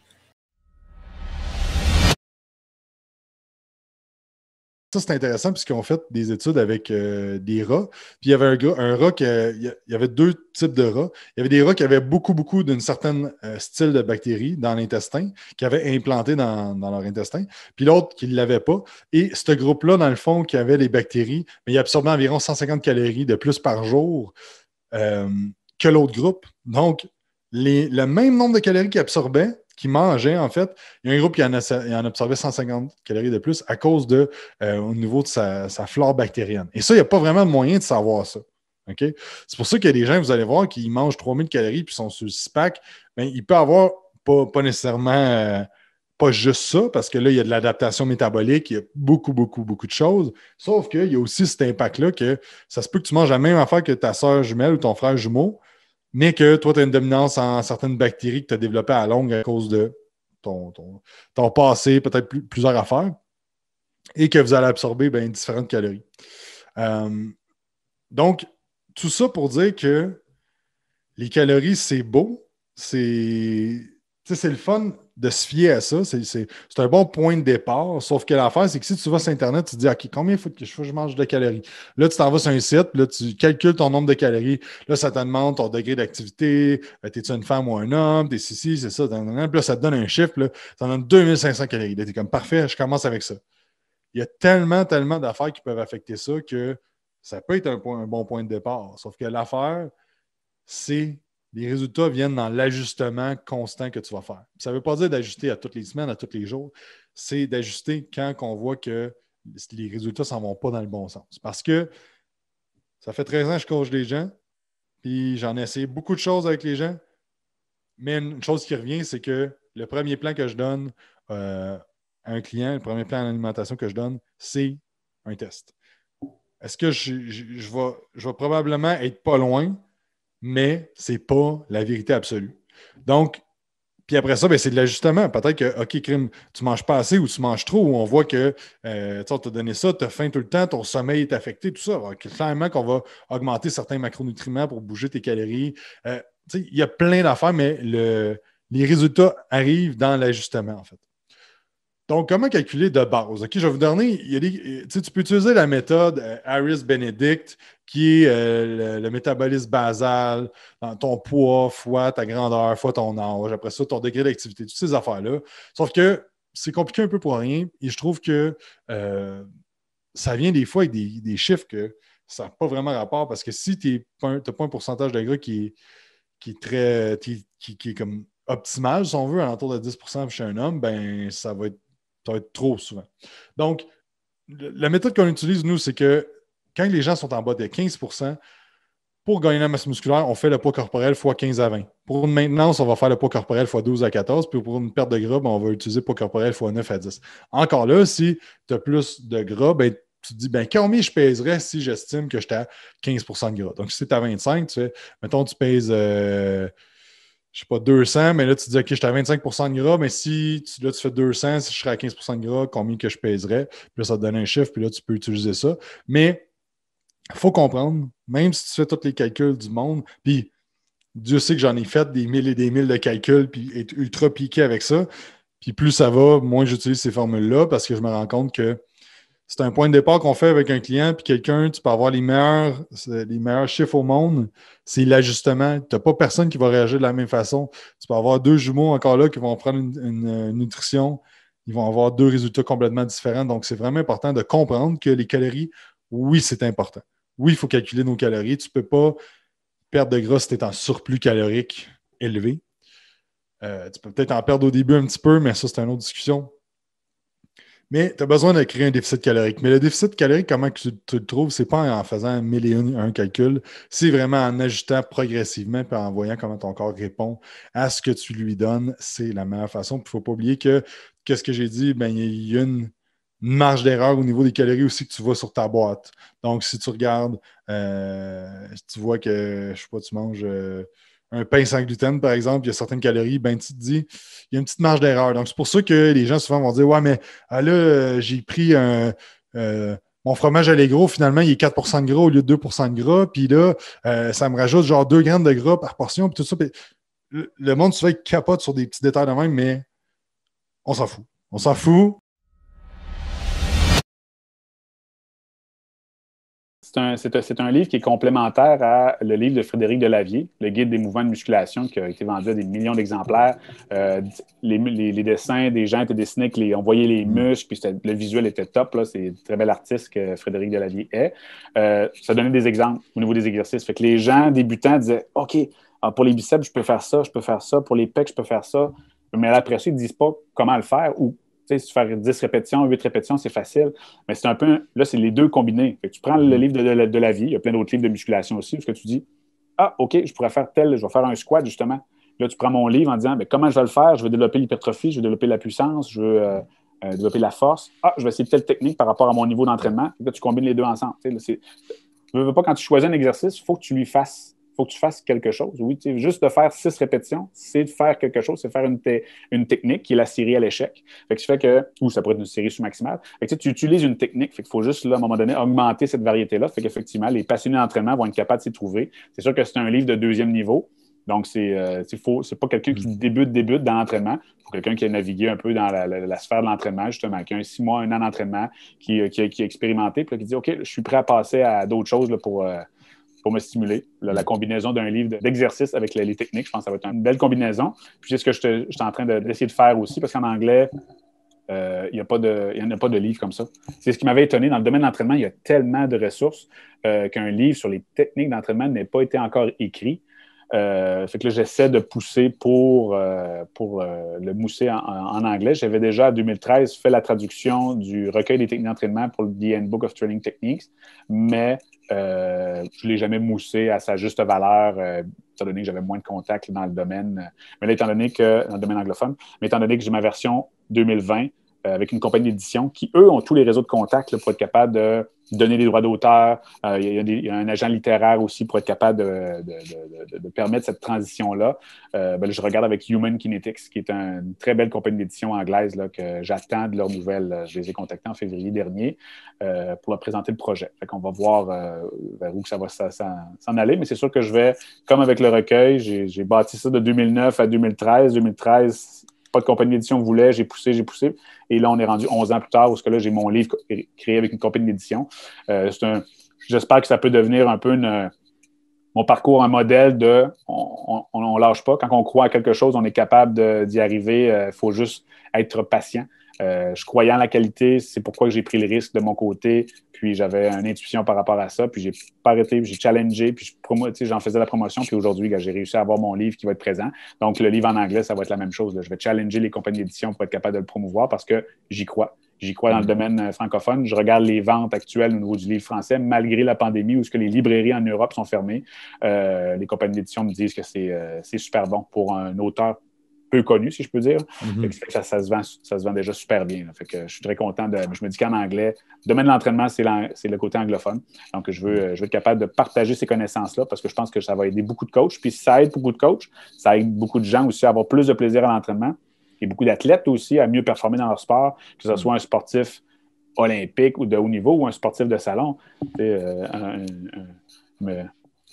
Ça, c'est intéressant puisqu'ils ont fait des études avec des rats. Puis il y avait un rat il y avait deux types de rats. Il y avait des rats qui avaient beaucoup d'un certain style de bactéries dans l'intestin, qui avaient implanté dans leur intestin, puis l'autre qui ne l'avait pas. Et ce groupe-là, dans le fond, qui avait les bactéries, mais il absorbait environ 150 calories de plus par jour que l'autre groupe. Donc, le même nombre de calories qu'il absorbait, qui mangeait, en fait, il y a un groupe qui en absorbait 150 calories de plus à cause au niveau de sa flore bactérienne. Et ça, il n'y a pas vraiment de moyen de savoir ça. Okay? C'est pour ça qu'il y a des gens, vous allez voir, qui mangent 3000 calories puis sont sur le six-pack. Mais il peut avoir pas nécessairement pas juste ça, parce que là, il y a de l'adaptation métabolique, il y a beaucoup de choses. Sauf qu'il y a aussi cet impact-là que ça se peut que tu manges la même affaire que ta soeur jumelle ou ton frère jumeau, mais que toi, tu as une dominance en certaines bactéries que tu as développées à longue à cause de ton passé, peut-être plusieurs affaires, et que vous allez absorber différentes calories. Donc, tout ça pour dire que les calories, c'est beau, c'est le fun de se fier à ça. C'est un bon point de départ. Sauf que l'affaire, c'est que si tu vas sur Internet, tu te dis OK, combien faut que je mange de calories? Là, tu t'en vas sur un site, là, tu calcules ton nombre de calories. Là, ça te demande ton degré d'activité. T'es-tu une femme ou un homme? T'es c'est ça. Puis là, ça te donne un chiffre. Là, ça te donne 2500 calories. Là, t'es comme parfait, je commence avec ça. Il y a tellement d'affaires qui peuvent affecter ça que ça peut être un bon point de départ. Sauf que l'affaire, c'est les résultats viennent dans l'ajustement constant que tu vas faire. Ça ne veut pas dire d'ajuster à toutes les semaines, à tous les jours. C'est d'ajuster quand on voit que les résultats ne s'en vont pas dans le bon sens. Parce que Ça fait 13 ans que je coach des gens, puis j'en ai essayé beaucoup de choses avec les gens. Mais une chose qui revient, c'est que le premier plan que je donne à un client, le premier plan d'alimentation que je donne, c'est un test. Est-ce que je vais probablement être pas loin, mais ce n'est pas la vérité absolue. Donc, puis après ça, ben, c'est de l'ajustement. Peut-être que, OK, crime, tu ne manges pas assez ou tu manges trop, ou on voit que on t'a donné ça, tu as faim tout le temps, ton sommeil est affecté, tout ça. Alors, clairement qu'on va augmenter certains macronutriments pour bouger tes calories. Il y a plein d'affaires, mais les résultats arrivent dans l'ajustement, en fait. Donc, comment calculer de base? OK, je vais vous donner, tu peux utiliser la méthode Harris-Benedict, qui est le métabolisme basal, dans ton poids fois ta grandeur, fois ton âge, après ça, ton degré d'activité, toutes ces affaires-là. Sauf que c'est compliqué un peu pour rien et je trouve que ça vient des fois avec des chiffres que ça n'a pas vraiment rapport parce que si tu n'as pas un pourcentage de gras qui est très qui est comme optimal, si on veut, à l'entour de 10% chez un homme, ben ça va être trop souvent. Donc, la méthode qu'on utilise, nous, c'est que quand les gens sont en bas de 15%, pour gagner la masse musculaire, on fait le poids corporel x 15 à 20. Pour une maintenance, on va faire le poids corporel x 12 à 14. Puis pour une perte de gras, ben, on va utiliser le poids corporel x 9 à 10. Encore là, si tu as plus de gras, ben, tu te dis combien je pèserais si j'estime que j'étais à 15% de gras. Donc, si tu es à 25, tu fais, mettons, tu pèses je sais pas, 200, mais là, tu te dis, OK, j'étais à 25% de gras, mais si tu fais 200, si je serais à 15% de gras, combien que je pèserais? Puis là, ça te donne un chiffre, puis là, tu peux utiliser ça. Mais il faut comprendre, même si tu fais tous les calculs du monde, puis Dieu sait que j'en ai fait des mille et des mille de calculs, puis être ultra piqué avec ça, puis plus ça va, moins j'utilise ces formules-là, parce que je me rends compte que c'est un point de départ qu'on fait avec un client, puis quelqu'un, tu peux avoir les meilleurs chiffres au monde, c'est l'ajustement. Tu n'as pas personne qui va réagir de la même façon. Tu peux avoir deux jumeaux encore là qui vont prendre une nutrition, ils vont avoir deux résultats complètement différents. Donc, c'est vraiment important de comprendre que les calories, oui, c'est important. Oui, il faut calculer nos calories. Tu ne peux pas perdre de gras si tu es en surplus calorique élevé. Tu peux peut-être en perdre au début un petit peu, mais ça, c'est une autre discussion. Mais tu as besoin de créer un déficit calorique. Mais le déficit calorique, comment tu le trouves? Ce n'est pas en faisant 1001 calculs, c'est vraiment en ajustant progressivement et en voyant comment ton corps répond à ce que tu lui donnes. C'est la meilleure façon. Il ne faut pas oublier que, qu'est-ce que j'ai dit? Ben, il y a une marge d'erreur au niveau des calories aussi que tu vois sur ta boîte. Donc, si tu regardes, si tu vois que, je ne sais pas, tu manges un pain sans gluten, par exemple, il y a certaines calories, ben tu te dis, il y a une petite marge d'erreur. Donc, c'est pour ça que les gens souvent vont dire, ouais, mais là, j'ai pris mon fromage Allegro, finalement, il est 4% de gras au lieu de 2% de gras, puis là, ça me rajoute genre 2 grammes de gras par portion, puis tout ça. Puis, le monde, souvent, il capote sur des petits détails de même, mais on s'en fout. On s'en fout. C'est un livre qui est complémentaire à le livre de Frédéric Delavier, Le guide des mouvements de musculation, qui a été vendu à des millions d'exemplaires. Les dessins des gens étaient dessinés, on voyait les muscles, puis le visuel était top. Là. C'est un très bel artiste que Frédéric Delavier est. Ça donnait des exemples au niveau des exercices. Fait que les gens débutants disaient « OK, pour les biceps, je peux faire ça, je peux faire ça. Pour les pecs, je peux faire ça. » Mais après ça, ils ne disent pas comment le faire ou tu sais, si tu fais 10 répétitions, 8 répétitions, c'est facile. Mais c'est un peu, là, c'est les deux combinés. Fait que tu prends le livre de la vie, il y a plein d'autres livres de musculation aussi, parce que tu dis, ah, OK, je pourrais faire je vais faire un squat, justement. Là, tu prends mon livre en disant, comment je vais le faire? Je vais développer l'hypertrophie, je vais développer la puissance, je veux développer la force. Ah, je vais essayer telle technique par rapport à mon niveau d'entraînement. Là, tu combines les deux ensemble. Tu ne veux pas, quand tu choisis un exercice, il faut que tu lui fasses. Il faut que tu fasses quelque chose. Oui, juste de faire 6 répétitions, c'est de faire quelque chose, c'est faire une technique qui est la série à l'échec. Fait que tu fais que, ou ça pourrait être une série sous-maximale. Fait que tu utilises une technique, fait qu'il faut juste, là, à un moment donné, augmenter cette variété-là. Fait qu'effectivement, les passionnés d'entraînement vont être capables de s'y trouver. C'est sûr que c'est un livre de 2e niveau. Donc, c'est pas quelqu'un qui débute dans l'entraînement. Il faut quelqu'un qui a navigué un peu dans la sphère de l'entraînement, justement, qui a 6 mois, 1 an d'entraînement, qui a expérimenté, puis là, qui dit, OK, je suis prêt à passer à d'autres choses là, pour me stimuler. La combinaison d'un livre d'exercices avec les techniques, je pense que ça va être une belle combinaison. Puis c'est ce que je suis en train d'essayer de faire aussi, parce qu'en anglais, il n'y en a pas de livre comme ça. C'est ce qui m'avait étonné. Dans le domaine de l'entraînement, il y a tellement de ressources qu'un livre sur les techniques d'entraînement n'ait pas été encore écrit. Fait que là, j'essaie de pousser pour le mousser en anglais. J'avais déjà, en 2013, fait la traduction du recueil des techniques d'entraînement pour le The Handbook of Training Techniques, mais je ne l'ai jamais moussé à sa juste valeur, étant donné que j'avais moins de contacts dans le domaine. Mais là, dans le domaine anglophone, mais étant donné que j'ai ma version 2020 avec une compagnie d'édition qui, eux, ont tous les réseaux de contacts là, pour être capable de donner les droits d'auteur. Il y a un agent littéraire aussi pour être capable de permettre cette transition-là. Je regarde avec Human Kinetics, qui est une très belle compagnie d'édition anglaise là, que j'attends de leurs nouvelles. Je les ai contactés en février dernier pour leur présenter le projet. Fait qu'on va voir vers où que ça va s'en aller, mais c'est sûr que je vais, comme avec le recueil, j'ai bâti ça de 2009 à 2013. 2013, pas de compagnie d'édition voulait, j'ai poussé. Et là, on est rendu 11 ans plus tard, où là, j'ai mon livre créé avec une compagnie d'édition. J'espère que ça peut devenir un peu mon parcours, un modèle de on lâche pas. Quand on croit à quelque chose, on est capable d'y arriver. Il faut juste être patient. Je croyais en la qualité, c'est pourquoi j'ai pris le risque de mon côté, puis j'avais une intuition par rapport à ça, puis j'ai pas arrêté, puis j'ai challengé, puis j'en faisais la promotion, puis aujourd'hui, j'ai réussi à avoir mon livre qui va être présent. Donc, le livre en anglais, ça va être la même chose. Là. Je vais challenger les compagnies d'édition pour être capable de le promouvoir parce que j'y crois. J'y crois dans le domaine francophone. Je regarde les ventes actuelles au niveau du livre français, malgré la pandémie où les librairies en Europe sont fermées. Les compagnies d'édition me disent que c'est super bon pour un auteur peu connu, si je peux dire. Ça se vend déjà super bien. Là. Fait que je suis très content. Je me dis qu'en anglais, le domaine de l'entraînement, c'est le côté anglophone. Donc, je veux être capable de partager ces connaissances-là parce que je pense que ça va aider beaucoup de coachs. Puis, si ça aide beaucoup de coachs, ça aide beaucoup de gens aussi à avoir plus de plaisir à l'entraînement et beaucoup d'athlètes aussi à mieux performer dans leur sport, que ce soit un sportif olympique ou de haut niveau ou un sportif de salon.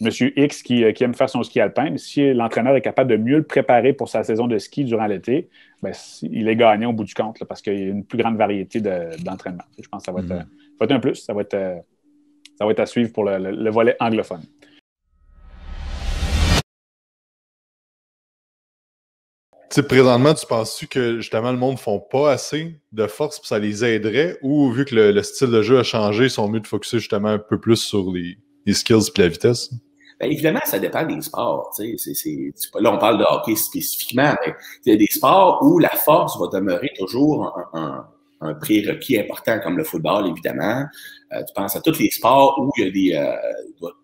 Monsieur X qui aime faire son ski alpin, mais si l'entraîneur est capable de mieux le préparer pour sa saison de ski durant l'été, il est gagnant au bout du compte là, parce qu'il y a une plus grande variété d'entraînement. Je pense que ça va être un plus. Ça va être à suivre pour le volet anglophone. Présentement, tu penses-tu que justement le monde ne font pas assez de force et ça les aiderait, ou vu que le style de jeu a changé, ils sont mieux de focusser justement un peu plus sur les skills et la vitesse? Bien, évidemment, ça dépend des sports. Là, on parle de hockey spécifiquement, mais il y a des sports où la force va demeurer toujours un prérequis important, comme le football, évidemment. Tu penses à tous les sports où il y a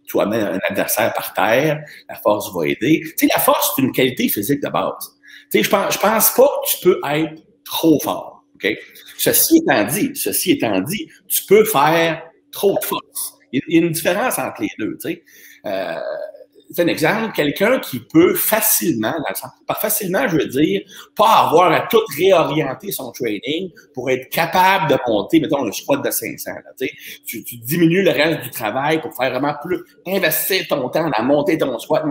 tu amènes un adversaire par terre, la force va aider. La force, c'est une qualité physique de base. Je pense pas que tu peux être trop fort. Okay? Ceci étant dit, tu peux faire trop de force. Il y a une différence entre les deux. C'est un exemple, quelqu'un qui peut facilement, par facilement, je veux dire, pas avoir à tout réorienter son training pour être capable de monter, mettons, le squat de 500. Là, tu diminues le reste du travail pour faire vraiment plus, investir ton temps à monter ton squat.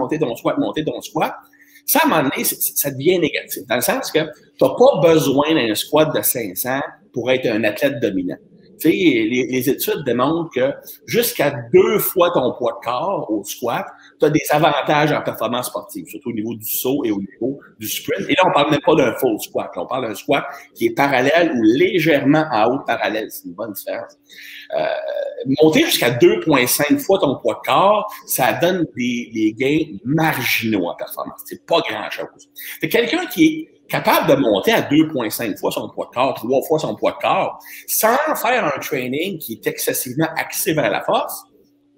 Ça, à un moment donné, ça devient négatif, dans le sens que tu n'as pas besoin d'un squat de 500 pour être un athlète dominant. Les études démontrent que jusqu'à 2 fois ton poids de corps au squat, tu as des avantages en performance sportive, surtout au niveau du saut et au niveau du sprint. Et là, on parle même pas d'un full squat. Là, on parle d'un squat qui est parallèle ou légèrement en haut de parallèle. C'est une bonne différence. Monter jusqu'à 2,5 fois ton poids de corps, ça donne des gains marginaux en performance. C'est pas grand-chose. Quelqu'un qui est capable de monter à 2,5 fois son poids de corps, 3 fois son poids de corps, sans faire un training qui est excessivement axé vers la force,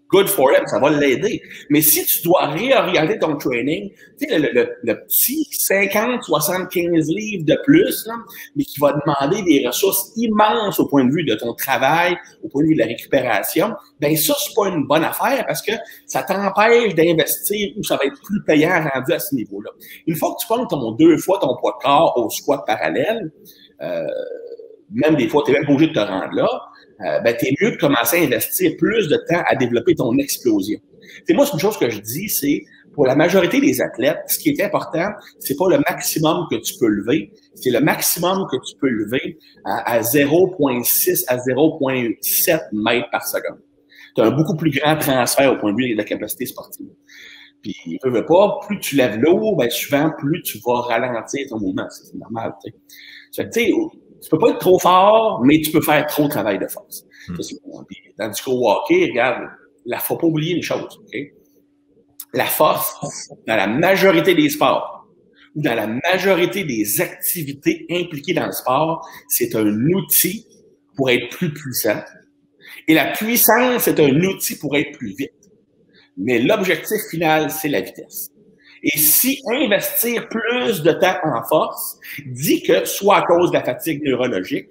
good for him, ça va l'aider. Mais si tu dois réorienter ton training, tu sais, le petit 50-75 livres de plus, là, mais qui va demander des ressources immenses au point de vue de ton travail, au point de vue de la récupération, ben ça, c'est pas une bonne affaire parce que ça t'empêche d'investir où ça va être plus payant rendu à ce niveau-là. Une fois que tu prends ton 2 fois ton poids de corps au squat parallèle, même des fois, tu n'es même pas obligé de te rendre là, t'es mieux de commencer à investir plus de temps à développer ton explosion. Moi, c'est une chose que je dis, c'est pour la majorité des athlètes, ce qui est important, c'est pas le maximum que tu peux lever, c'est le maximum que tu peux lever à 0,6 à 0,7 mètres par seconde. Tu as un beaucoup plus grand transfert au point de vue de la capacité sportive. Puis, il ne veut pas, plus tu lèves l'eau, souvent, plus tu vas ralentir ton mouvement. C'est normal, tu sais. Tu peux pas être trop fort, mais tu peux faire trop de travail de force. Ça, c'est bon. Tandis qu'au hockey, regarde, faut pas oublier une chose. Okay? La force, dans la majorité des sports, ou dans la majorité des activités impliquées dans le sport, c'est un outil pour être plus puissant. Et la puissance est un outil pour être plus vite. Mais l'objectif final, c'est la vitesse. Et si investir plus de temps en force dit que soit à cause de la fatigue neurologique,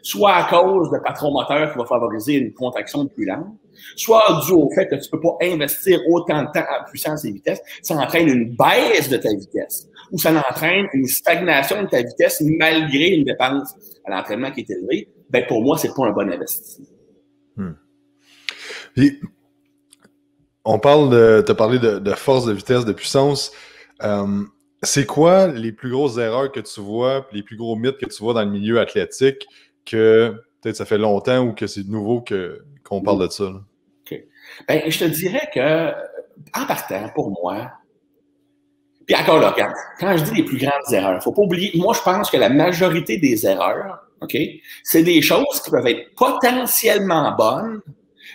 soit à cause de patron moteur qui va favoriser une contraction plus lente, soit dû au fait que tu ne peux pas investir autant de temps en puissance et vitesse, ça entraîne une baisse de ta vitesse ou ça entraîne une stagnation de ta vitesse malgré une dépense à l'entraînement qui est élevée, ben pour moi, c'est pas un bon investissement. Puis, on parle tu as parlé de force, de vitesse, de puissance. C'est quoi les plus grosses erreurs que tu vois, les plus gros mythes que tu vois dans le milieu athlétique que peut-être ça fait longtemps ou que c'est nouveau qu'on parle de ça? Là? OK. Ben, je te dirais que, en partant, pour moi, puis encore là, regarde, quand je dis les plus grandes erreurs, il ne faut pas oublier, moi, je pense que la majorité des erreurs, OK, c'est des choses qui peuvent être potentiellement bonnes,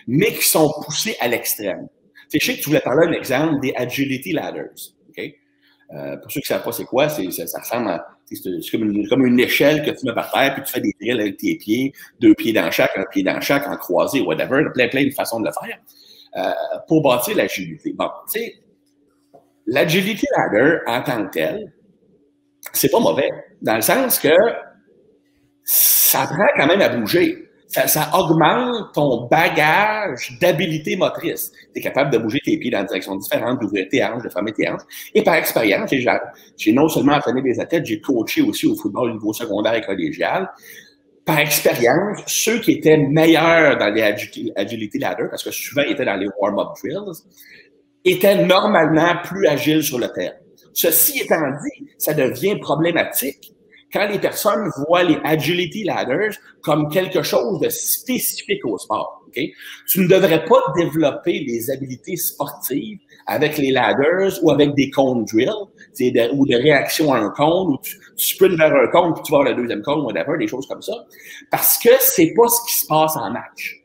mais qui sont poussées à l'extrême. Je sais que tu voulais parler d'un exemple des agility ladders. Okay? Pour ceux qui ne savent pas c'est quoi, ça ressemble à c'est comme une échelle que tu mets par terre, puis tu fais des drills avec tes pieds, 2 pieds dans chaque, 1 pied dans chaque, en croisé, whatever, plein de façons de le faire pour bâtir l'agilité. Bon, tu sais, l'agility ladder en tant que tel, c'est pas mauvais, dans le sens que ça prend quand même à bouger. Ça augmente ton bagage d'habilité motrice. Tu es capable de bouger tes pieds dans une direction différente, d'ouvrir tes hanches, de fermer tes hanches. Et par expérience, j'ai non seulement entraîné des athlètes, j'ai coaché aussi au football au niveau secondaire et collégial. Par expérience, ceux qui étaient meilleurs dans les agility ladder, parce que souvent ils étaient dans les warm-up drills, étaient normalement plus agiles sur le terrain. Ceci étant dit, ça devient problématique quand les personnes voient les agility ladders comme quelque chose de spécifique au sport. Okay? Tu ne devrais pas développer des habiletés sportives avec les ladders ou avec des cone drills, ou des réactions à un cône, ou tu sprints vers un cône puis tu vas vers le deuxième cône, whatever, des choses comme ça, parce que c'est pas ce qui se passe en match.